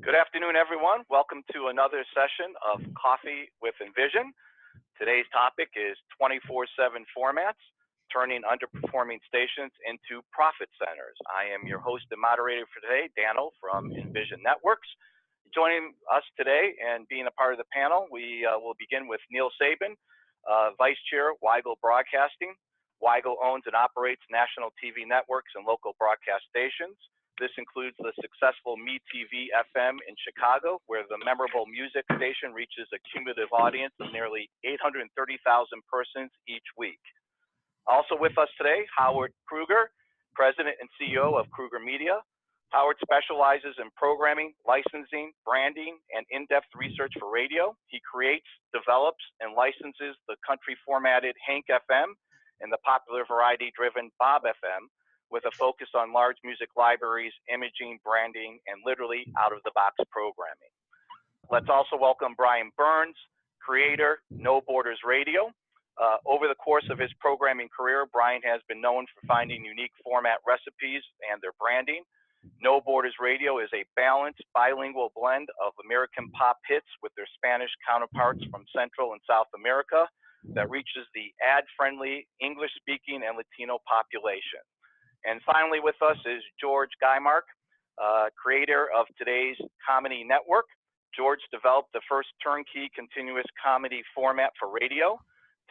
Good afternoon, everyone. Welcome to another session of Coffee with Envision. Today's topic is 24/7 formats, turning underperforming stations into profit centers. I am your host and moderator for today, Daniel from Envision Networks. Joining us today and being a part of the panel, we will begin with Neal Sabin, Vice Chair, Weigel Broadcasting. Weigel owns and operates national TV networks and local broadcast stations. This includes the successful MeTV-FM in Chicago, where the memorable music station reaches a cumulative audience of nearly 830,000 persons each week. Also with us today, Howard Kroeger, President and CEO of Kroeger Media. Howard specializes in programming, licensing, branding, and in-depth research for radio. He creates, develops, and licenses the country-formatted Hank FM and the popular variety-driven Bob FM, with a focus on large music libraries, imaging, branding, and literally out-of-the-box programming. Let's also welcome Brian Burns, creator, No Borders Radio. Over the course of his programming career, Brian has been known for finding unique format recipes and their branding. No Borders Radio is a balanced, bilingual blend of American pop hits with their Spanish counterparts from Central and South America that reaches the ad-friendly, English-speaking, and Latino population. And finally with us is George Gimarc, creator of today's Comedy Network. George developed the first turnkey continuous comedy format for radio.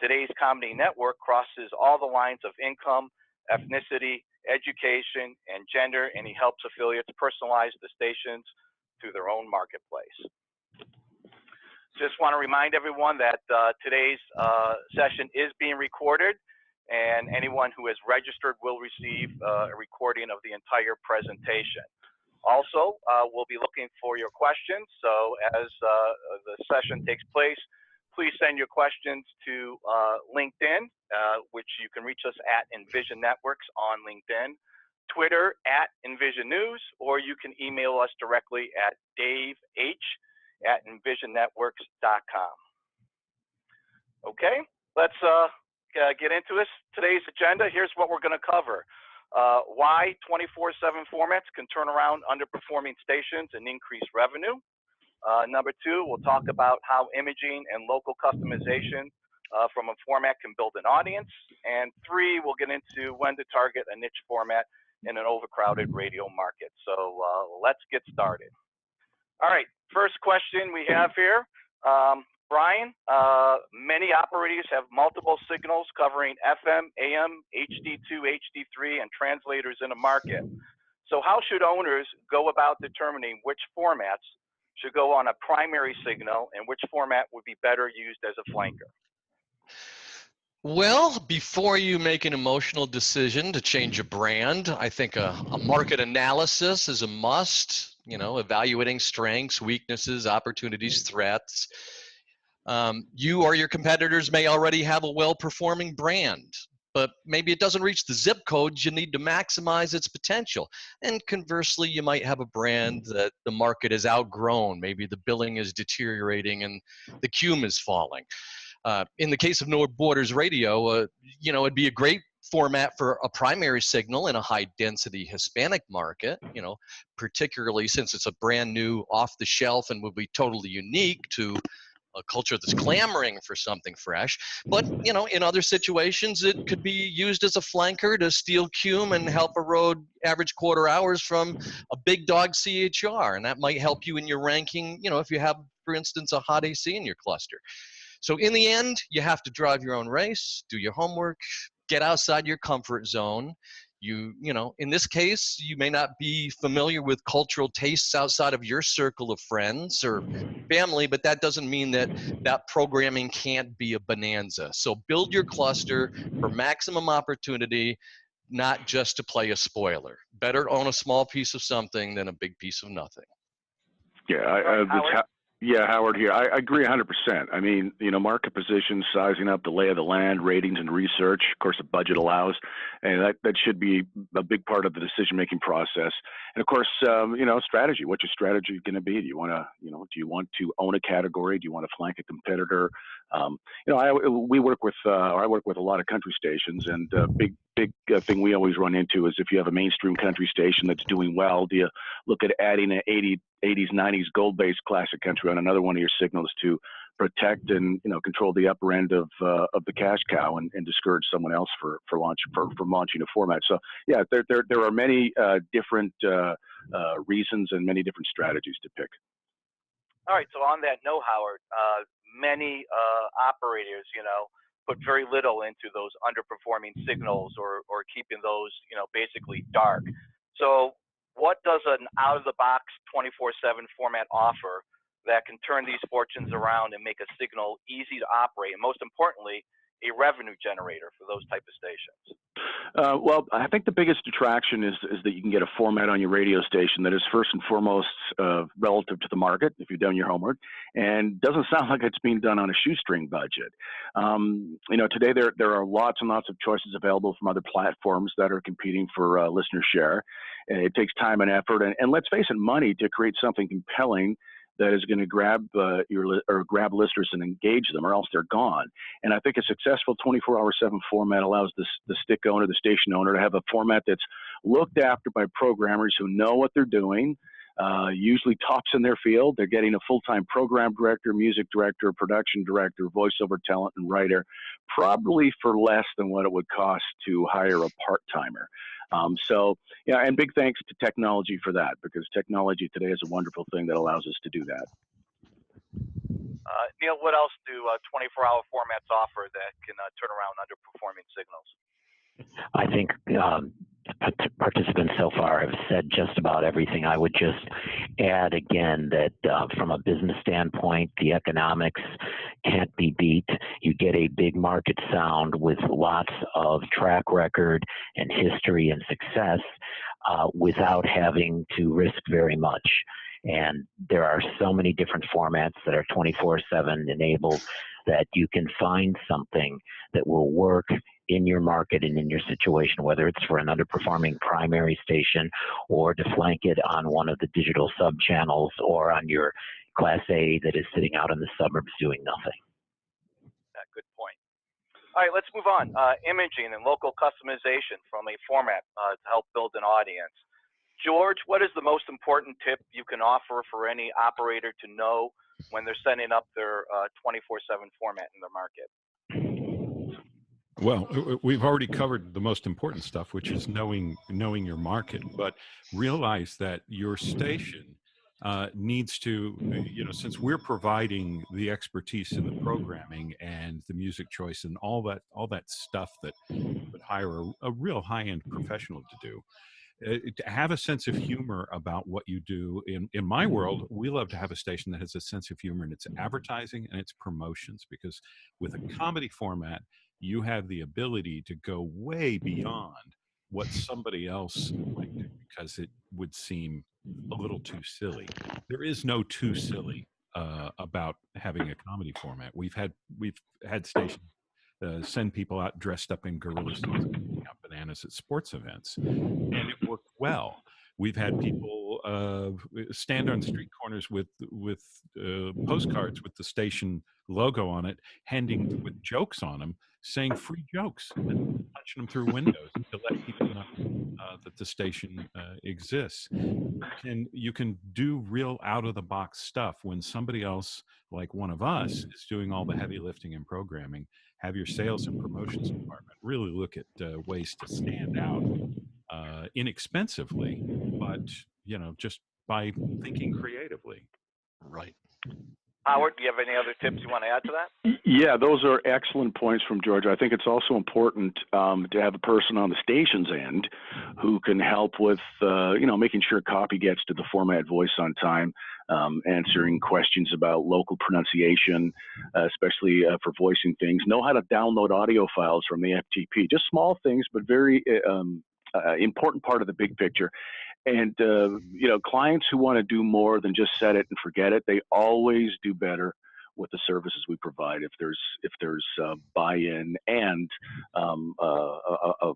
Today's Comedy Network crosses all the lines of income, ethnicity, education, and gender, and he helps affiliates personalize the stations to their own marketplace. Just want to remind everyone that today's session is being recorded, and anyone who has registered will receive a recording of the entire presentation. Also, we'll be looking for your questions, so as the session takes place, please send your questions to LinkedIn, which you can reach us at Envision Networks on LinkedIn, Twitter at Envision News, or you can email us directly at daveh@envisionnetworks.com. Okay, let's get into this. Today's agenda, here's what we're going to cover. Why 24/7 formats can turn around underperforming stations and increase revenue. Number two, we'll talk about how imaging and local customization from a format can build an audience. And three, we'll get into when to target a niche format in an overcrowded radio market. So let's get started. All right, first question we have here. Brian, many operators have multiple signals covering FM, AM, HD2, HD3, and translators in a market. So how should owners go about determining which formats should go on a primary signal and which format would be better used as a flanker? Well, before you make an emotional decision to change a brand, I think a market analysis is a must, evaluating strengths, weaknesses, opportunities, threats. You or your competitors may already have a well-performing brand, but maybe it doesn't reach the zip codes you need to maximize its potential. And conversely, you might have a brand that the market has outgrown. Maybe the billing is deteriorating and the cume is falling. In the case of No Borders Radio, it'd be a great format for a primary signal in a high-density Hispanic market, particularly since it's a brand new, off-the-shelf, and would be totally unique to a culture that's clamoring for something fresh. But, in other situations, it could be used as a flanker to steal cume and help erode average quarter hours from a big dog CHR. And that might help you in your ranking, if you have, for instance, a hot AC in your cluster. So in the end, you have to drive your own race, do your homework, get outside your comfort zone. In this case, you may not be familiar with cultural tastes outside of your circle of friends or family, but that doesn't mean that programming can't be a bonanza. So build your cluster for maximum opportunity, not just to play a spoiler. Better own a small piece of something than a big piece of nothing. Yeah, Howard here. I agree 100%. I mean, market position, sizing up, the lay of the land, ratings, and research. Of course, the budget allows, and that should be a big part of the decision-making process. And of course, strategy. What's your strategy going to be? Do you want to, do you want to own a category? Do you want to flank a competitor? I work with a lot of country stations, and big thing we always run into is if you have a mainstream country station that's doing well, do you look at adding an 80s, 90s gold-based classic country on another one of your signals to protect and control the upper end of the cash cow and discourage someone else from launching a format. So yeah, there are many different reasons and many different strategies to pick. All right. So on that note, Howard, many operators, put very little into those underperforming signals or keeping those, basically dark. So what does an out-of-the-box 24/7 format offer that can turn these fortunes around and make a signal easy to operate, and most importantly, a revenue generator for those type of stations? Well, I think the biggest attraction is that you can get a format on your radio station that is first and foremost relative to the market, if you've done your homework, and doesn't sound like it's being done on a shoestring budget. Today there are lots and lots of choices available from other platforms that are competing for listener share. It takes time and effort, and let's face it, money to create something compelling that is going to grab listeners and engage them, or else they're gone. And I think a successful 24/7 format allows the stick owner, the station owner, to have a format that's looked after by programmers who know what they're doing, usually tops in their field. They're getting a full-time program director, music director, production director, voiceover talent, and writer, probably for less than what it would cost to hire a part-timer. And big thanks to technology for that, because technology today is a wonderful thing that allows us to do that. Neal, what else do 24-hour formats offer that can turn around underperforming signals? I think participants so far have said just about everything. I would just add again that from a business standpoint, the economics can't be beat. You get a big market sound with lots of track record and history and success without having to risk very much. And there are so many different formats that are 24/7 enabled that you can find something that will work in your market and in your situation, whether it's for an underperforming primary station or to flank it on one of the digital sub-channels or on your Class A that is sitting out in the suburbs doing nothing. Good point. All right, let's move on. Imaging and local customization from a format to help build an audience. George, what is the most important tip you can offer for any operator to know when they're setting up their 24/7 format in their market? Well, we've already covered the most important stuff, which is knowing your market, but realize that your station needs to, since we're providing the expertise in the programming and the music choice and all that stuff that you would hire a real high-end professional to do, to have a sense of humor about what you do. In my world, we love to have a station that has a sense of humor in its advertising and its promotions, because with a comedy format, you have the ability to go way beyond what somebody else might do, because it would seem a little too silly. There is no too silly about having a comedy format. We've had stations send people out dressed up in gorilla suits, picking up bananas at sports events, and it worked well. We've had people stand on street corners with postcards with the station logo on it, with jokes on them, saying free jokes, and punching them through windows to let people know that the station exists. You can do real out-of-the-box stuff when somebody else, like one of us, is doing all the heavy lifting and programming. Have your sales and promotions department really look at ways to stand out inexpensively, but just by thinking creatively. Right. Howard, do you have any other tips you want to add to that? Yeah, those are excellent points from George. I think it's also important to have a person on the station's end who can help with, making sure copy gets to the format voice on time, answering questions about local pronunciation, especially for voicing things. Know how to download audio files from the FTP. Just small things, but very important part of the big picture. And, clients who want to do more than just set it and forget it, they always do better with the services we provide if there's buy-in and a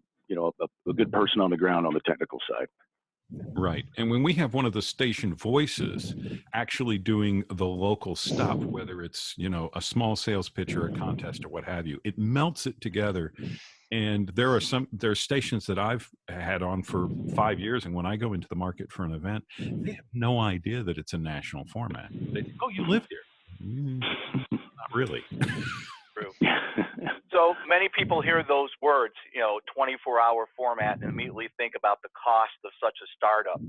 good person on the ground on the technical side. Right. And when we have one of the station voices actually doing the local stuff, whether it's, a small sales pitch or a contest or what have you, it melts it together. And there are stations that I've had on for 5 years. And when I go into the market for an event, they have no idea that it's a national format. They think, oh, you live here. Not really. True. So many people hear those words, 24-hour format, and immediately think about the cost of such a startup.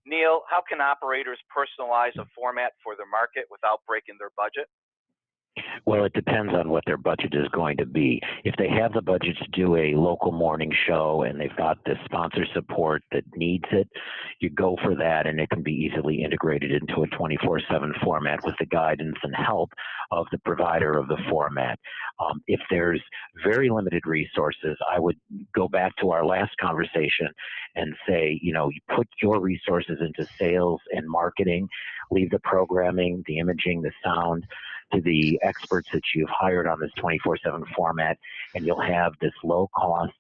Neal, how can operators personalize a format for their market without breaking their budget? Well, it depends on what their budget is going to be. If they have the budget to do a local morning show and they've got the sponsor support that needs it, you go for that, and it can be easily integrated into a 24/7 format with the guidance and help of the provider of the format. If there's very limited resources, I would go back to our last conversation and say, you put your resources into sales and marketing, leave the programming, the imaging, the sound to the experts that you've hired on this 24/7 format, and you'll have this low cost,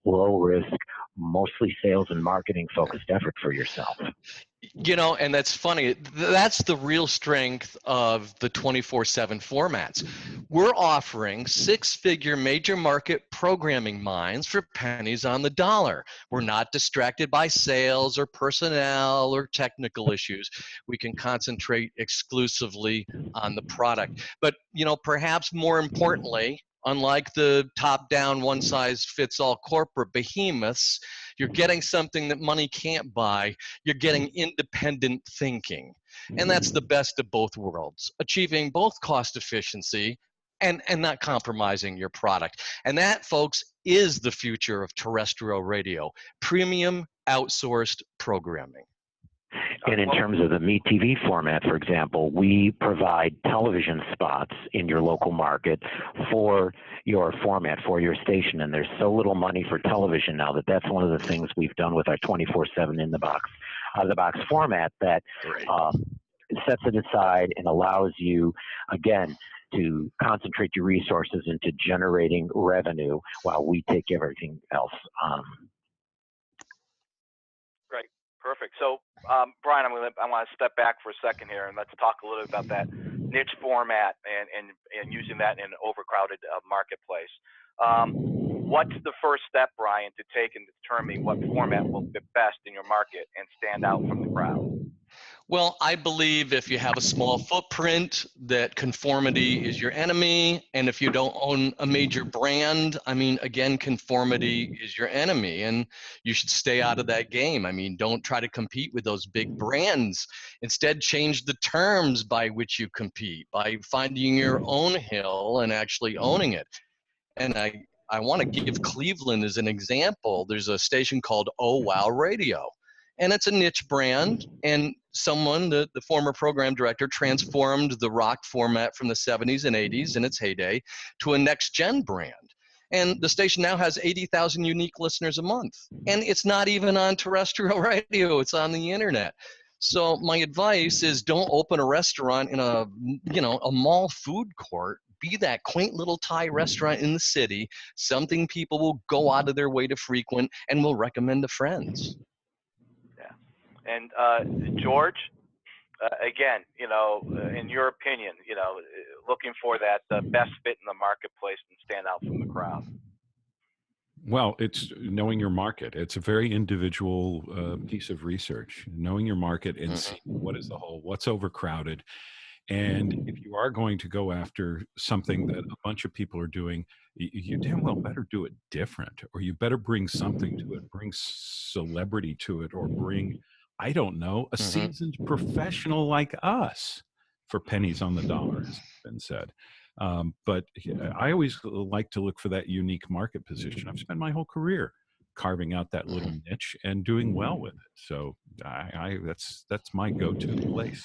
low risk, mostly sales and marketing focused effort for yourself. And that's funny. That's the real strength of the 24/7 formats. We're offering six-figure major market programming minds for pennies on the dollar. We're not distracted by sales or personnel or technical issues. We can concentrate exclusively on the product. But, perhaps more importantly, unlike the top-down, one-size-fits-all corporate behemoths, you're getting something that money can't buy. You're getting independent thinking. And that's the best of both worlds, achieving both cost efficiency and not compromising your product. And that, folks, is the future of terrestrial radio, premium outsourced programming. And in terms of the MeTV format, for example, we provide television spots in your local market for your format, for your station. And there's so little money for television now that's one of the things we've done with our 24/7 in the box, out of the box format that sets it aside and allows you, again, to concentrate your resources into generating revenue while we take everything else. Great, perfect. So, Brian, I want to step back for a second here, and let's talk a little bit about that niche format and using that in an overcrowded marketplace. What's the first step, Brian, to take in determining what format will fit best in your market and stand out from the crowd? Well, I believe if you have a small footprint, that conformity is your enemy. And if you don't own a major brand, again, conformity is your enemy. And you should stay out of that game. Don't try to compete with those big brands. Instead, change the terms by which you compete, by finding your own hill and actually owning it. And I want to give Cleveland as an example. There's a station called Oh Wow Radio. And it's a niche brand, and someone, the former program director, transformed the rock format from the 70s and 80s in its heyday to a next-gen brand. And the station now has 80,000 unique listeners a month. And it's not even on terrestrial radio, it's on the internet. So my advice is don't open a restaurant in a mall food court. Be that quaint little Thai restaurant in the city, something people will go out of their way to frequent and will recommend to friends. And George, again, in your opinion, looking for that best fit in the marketplace and stand out from the crowd. Well, it's knowing your market. It's a very individual piece of research, knowing your market and seeing what is the whole, what's overcrowded. And if you are going to go after something that a bunch of people are doing, you damn well better do it different, or you better bring something to it, bring celebrity to it, or bring, I don't know, a seasoned professional like us for pennies on the dollar, as has been said. But I always like to look for that unique market position. I've spent my whole career carving out that little niche and doing well with it. So that's my go-to place.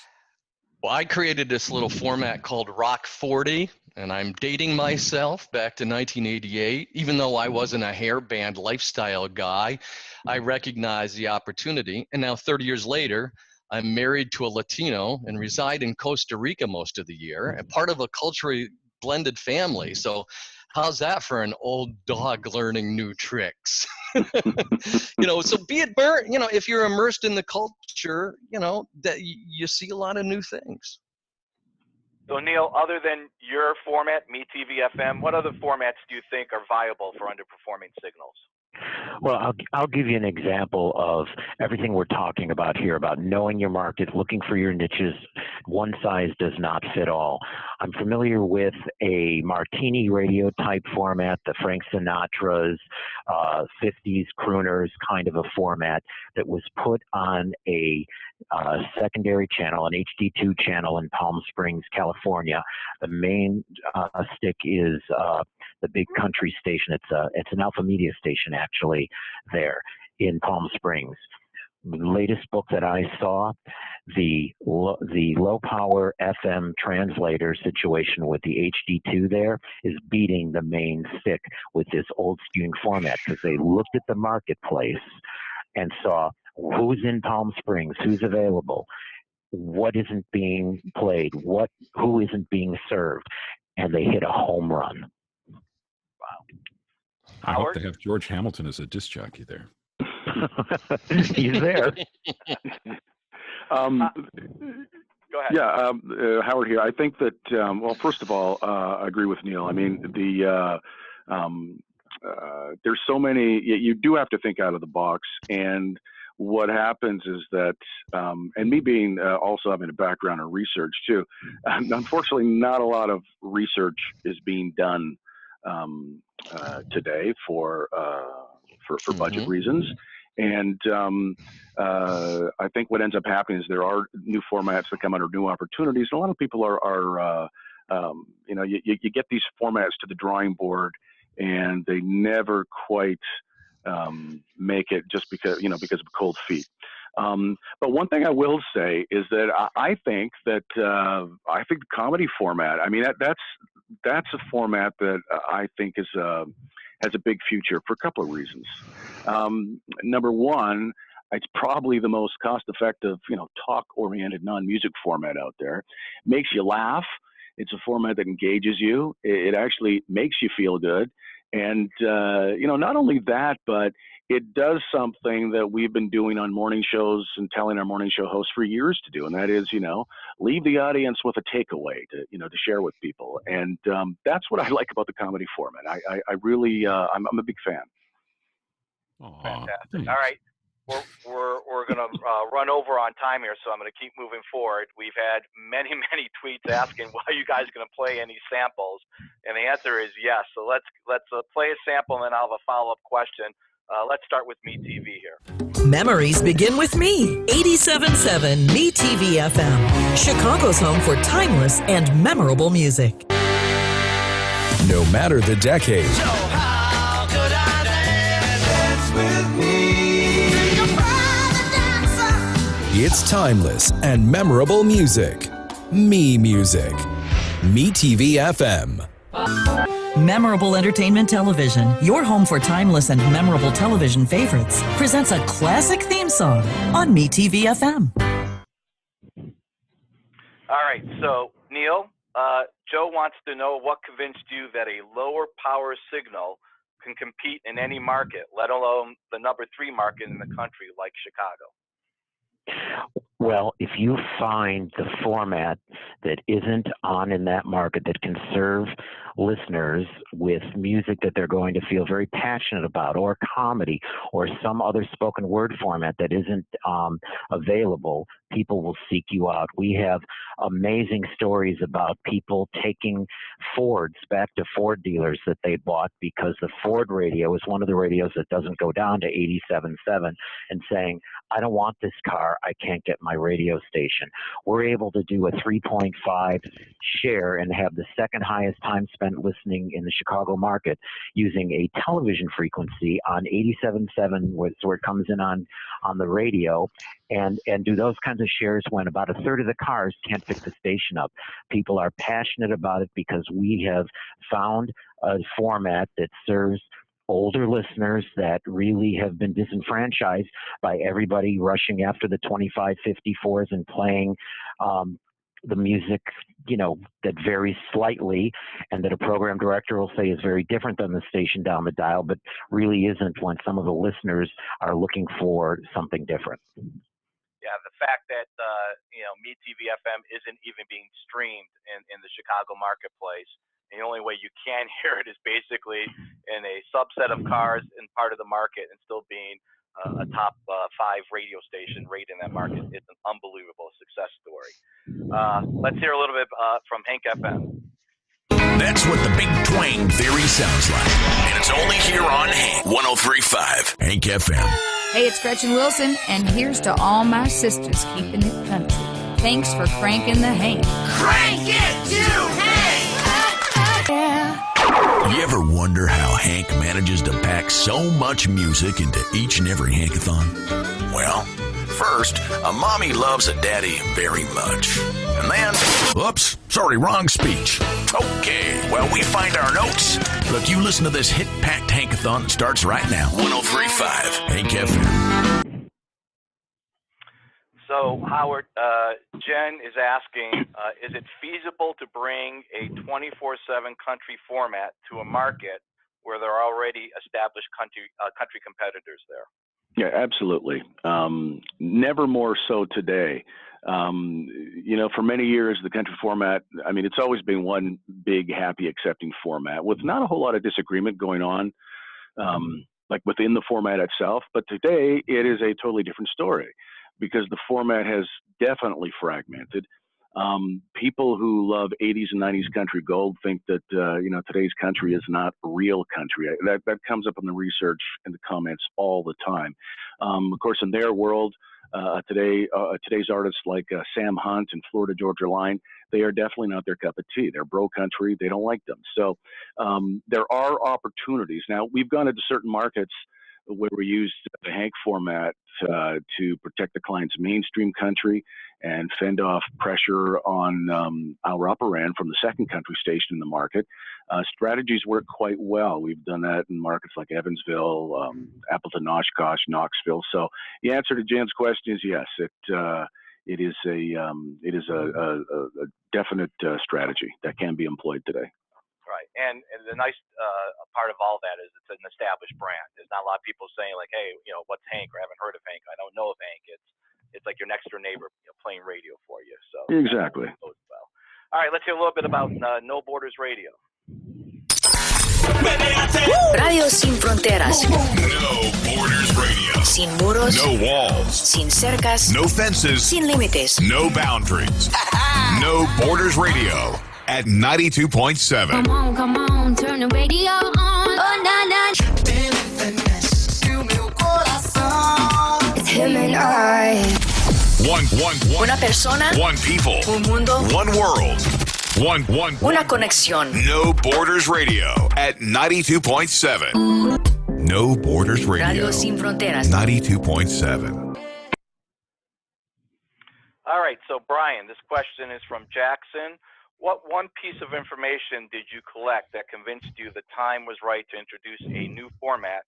Well, I created this little format called Rock 40, and I'm dating myself back to 1988. Even though I wasn't a hairband lifestyle guy, I recognized the opportunity. And now 30 years later, I'm married to a Latino and reside in Costa Rica most of the year and part of a culturally blended family. So How's that for an old dog learning new tricks? So be it burnt, if you're immersed in the culture, that you see a lot of new things. So Neal, other than your format, MeTV-FM, what other formats do you think are viable for underperforming signals? Well, I'll give you an example of everything we're talking about here, about knowing your market, looking for your niches. One size does not fit all. I'm familiar with a martini radio type format, the Frank Sinatra's 50s crooners kind of a format that was put on a secondary channel, an HD2 channel in Palm Springs, California. The main stick is the big country station. It's an Alpha Media station actually there in Palm Springs. The latest book that I saw, the low power FM translator situation with the HD2 there is beating the main stick with this old skewing format, because they looked at the marketplace and saw who's in Palm Springs, who's available, what isn't being played, who isn't being served, and they hit a home run. I hope they have George Hamilton as a disc jockey there. He's there. Go ahead. Yeah, Howard here. I think that, well, first of all, I agree with Neal. I mean, there's so many, you do have to think out of the box. And what happens is that, and me being also having a background in research too, unfortunately, not a lot of research is being done today for budget reasons. And I think what ends up happening is there are new formats that come under new opportunities. And a lot of people are you get these formats to the drawing board and they never quite make it, just because of cold feet. But one thing I will say is that I think the comedy format, I mean, that's a format that I think has a big future for a couple of reasons. Number one, it's probably the most cost-effective, talk-oriented non-music format out there. Makes you laugh. It's a format that engages you. It actually makes you feel good. And, not only that, but it does something that we've been doing on morning shows and telling our morning show hosts for years to do. And that is, leave the audience with a takeaway to share with people. And that's what I like about the comedy format. I really, I'm a big fan. Aww, fantastic. thanks. All right. We're going to run over on time here, so I'm going to keep moving forward. We've had many tweets asking why you guys are going to play any samples, and the answer is yes. So let's play a sample, and then I'll have a follow-up question. Let's start with MeTV here. Memories begin with me. 87.7 MeTV-FM, Chicago's home for timeless and memorable music. No matter the decade. So how could I dance with me? It's timeless and memorable music. Me Music. MeTV-FM. Memorable Entertainment Television, your home for timeless and memorable television favorites, presents a classic theme song on MeTV-FM. All right, so Neal, Joe wants to know what convinced you that a lower power signal can compete in any market, let alone the number 3 market in the country like Chicago. Well, if you find the format that isn't on in that market that can serve listeners with music that they're going to feel very passionate about, or comedy, or some other spoken word format that isn't available, people will seek you out. We have amazing stories about people taking Fords back to Ford dealers that they bought because the Ford radio is one of the radios that doesn't go down to 87.7, and saying, I don't want this car, I can't get my radio station. We're able to do a 3.5 share and have the second highest time spent listening in the Chicago market using a television frequency on 87.7, where it comes in on the radio, and do those kinds of shares when about a third of the cars can't pick the station up. People are passionate about it because we have found a format that serves older listeners that really have been disenfranchised by everybody rushing after the 2554s and playing the music, that varies slightly and that a program director will say is very different than the station down the dial, but really isn't when some of the listeners are looking for something different. Yeah, the fact that MeTV-FM isn't even being streamed in the Chicago marketplace, and the only way you can hear it is basically in a subset of cars in part of the market, and still being a top 5 radio station rated in that market. It's an unbelievable success story. Let's hear a little bit from Hank FM. That's what the Big Twang Theory sounds like, and it's only here on Hank 103.5 Hank FM. Hey, it's Gretchen Wilson, and here's to all my sisters keeping it country. Thanks for cranking the Hank. Crank it to Hank! Yeah. You ever wonder how Hank manages to pack so much music into each and every Hankathon? Well, first, a mommy loves a daddy very much. And then, oops, sorry, wrong speech. Okay, well, we find our notes. Look, you listen to this hit-packed Hankathon that starts right now. 103.5 Hank FM. So, Howard, Jen is asking, is it feasible to bring a 24/7 country format to a market where there are already established country competitors there? Yeah, absolutely. Never more so today. For many years, the country format, it's always been one big, happy, accepting format with not a whole lot of disagreement going on, like within the format itself. But today, it is a totally different story because the format has definitely fragmented. People who love 80s and 90s country gold think that, today's country is not real country. That comes up in the research and the comments all the time. Of course, in their world, today's artists like Sam Hunt and Florida Georgia Line, they are definitely not their cup of tea. They're bro country. They don't like them. So there are opportunities. Now, we've gone into certain markets where we used the Hank format to protect the client's mainstream country and fend off pressure on our upper end from the second country station in the market. Strategies work quite well. We've done that in markets like Evansville, Appleton, Oshkosh, Knoxville. So the answer to Jen's question is yes. It is a definite strategy that can be employed today. Right, and the nice part of all that is it's an established brand. There's not a lot of people saying like, hey, what's Hank, or I haven't heard of Hank, I don't know of Hank. It's like your next door neighbor playing radio for you. So exactly. Well. All right, let's hear a little bit about No Borders Radio. Radio sin fronteras. No Borders Radio. Sin muros. No walls. Sin cercas. No fences. Sin límites. No boundaries. No Borders Radio at 92.7. Come on, turn the radio on. Oh, na, na. It's him and I. Una persona. One people. Un mundo. One world. Una conexión. No Borders Radio at 92.7. No Borders Radio. Radio sin fronteras. 92.7. All right, so Brian, this question is from Jackson. What one piece of information did you collect that convinced you the time was right to introduce a new format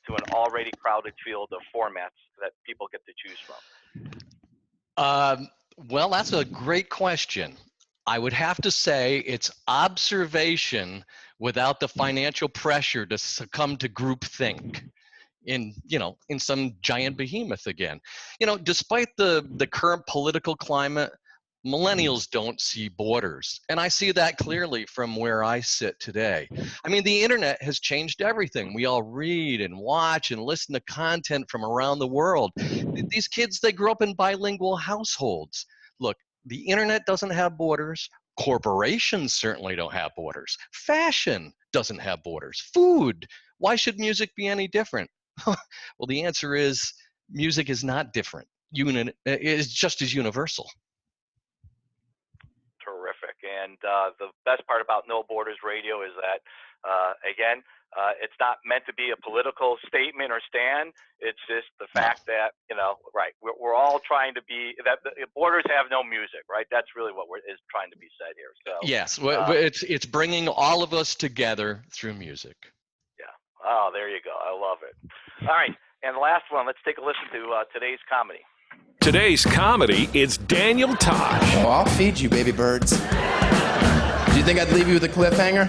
to an already crowded field of formats that people get to choose from? Well, that's a great question. I would have to say it's observation without the financial pressure to succumb to groupthink in some giant behemoth again. Despite the current political climate, millennials don't see borders. And I see that clearly from where I sit today. The internet has changed everything. We all read and watch and listen to content from around the world. These kids, they grow up in bilingual households. Look, the internet doesn't have borders. Corporations certainly don't have borders. Fashion doesn't have borders. Food. Why should music be any different? Well, the answer is music is not different. It's just as universal. Terrific. And the best part about No Borders Radio is that, again, it's not meant to be a political statement or stand. It's just the fact that, right, we're all trying to be, that the borders have no music, right? That's really what is trying to be said here. So yes, it's bringing all of us together through music. Yeah. Oh, there you go. I love it. All right. And the last one, let's take a listen to today's comedy. Today's comedy is Daniel Tosh. Oh, I'll feed you, baby birds. Do you think I'd leave you with a cliffhanger?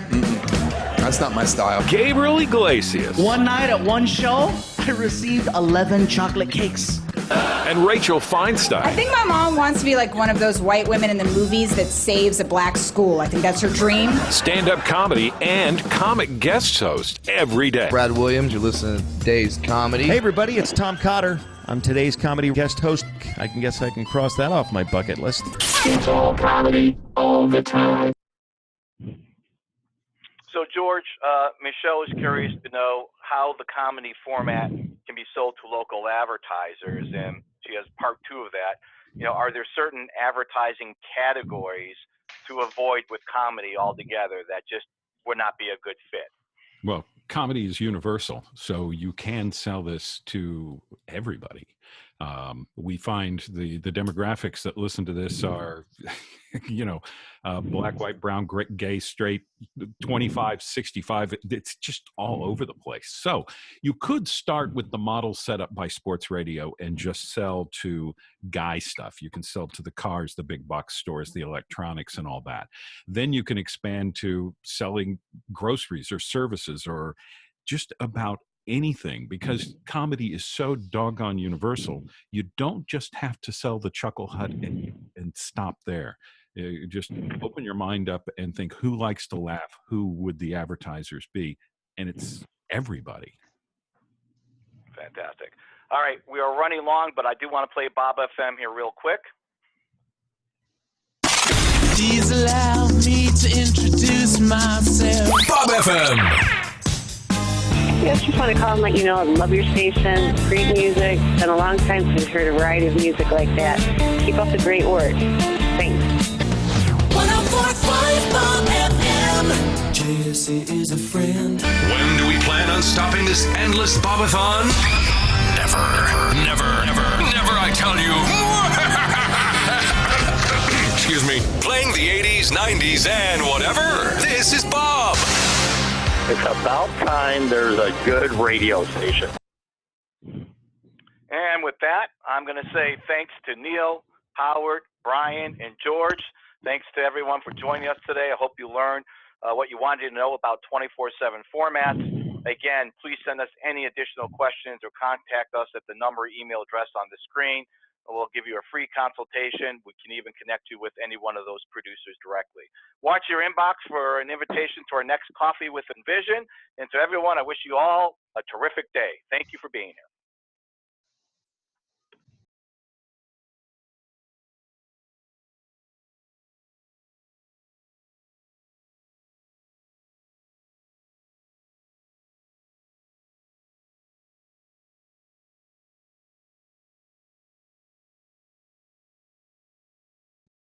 That's not my style. Gabriel Iglesias. One night at one show, I received 11 chocolate cakes. And Rachel Feinstein. I think my mom wants to be like one of those white women in the movies that saves a black school. I think that's her dream. Stand-up comedy and comic guest host every day. Brad Williams, you're listening to Today's Comedy. Hey everybody, it's Tom Cotter. I'm today's comedy guest host. I guess I can cross that off my bucket list. It's all comedy all the time. So, George, Michelle is curious to know how the comedy format can be sold to local advertisers, and she has part two of that. You know, are there certain advertising categories to avoid with comedy altogether that just would not be a good fit? Well, comedy is universal, so you can sell this to everybody. We find the demographics that listen to this are, black, white, brown, gay, straight, 25, 65. It's just all over the place. So you could start with the model set up by sports radio and just sell to guy stuff. You can sell to the cars, the big box stores, the electronics, and all that. Then you can expand to selling groceries or services or just about anything, because comedy is so doggone universal. You don't just have to sell the Chuckle Hut and stop there. You just open your mind up and think, who likes to laugh? Who would the advertisers be? And it's everybody. Fantastic. All right, we are running long, but I do want to play Bob FM here real quick. Please allow me to introduce myself. Bob FM. Yes, just want to call and let you know I love your station. Great music. It's been a long time since I've heard a variety of music like that. Keep up the great work. Thanks. 104.5 Bob FM. JSC is a friend. When do we plan on stopping this endless Bobathon? Never, I tell you. Excuse me. Playing the 80s, 90s, and whatever. This is Bob. It's about time there's a good radio station. And with that, I'm going to say thanks to Neal, Howard, Brian, and George. Thanks to everyone for joining us today. I hope you learned what you wanted to know about 24/7 formats. Again, please send us any additional questions or contact us at the number email address on the screen. We'll give you a free consultation. We can even connect you with any one of those producers directly. Watch your inbox for an invitation to our next Coffee with Envision. And to everyone, I wish you all a terrific day. Thank you for being here.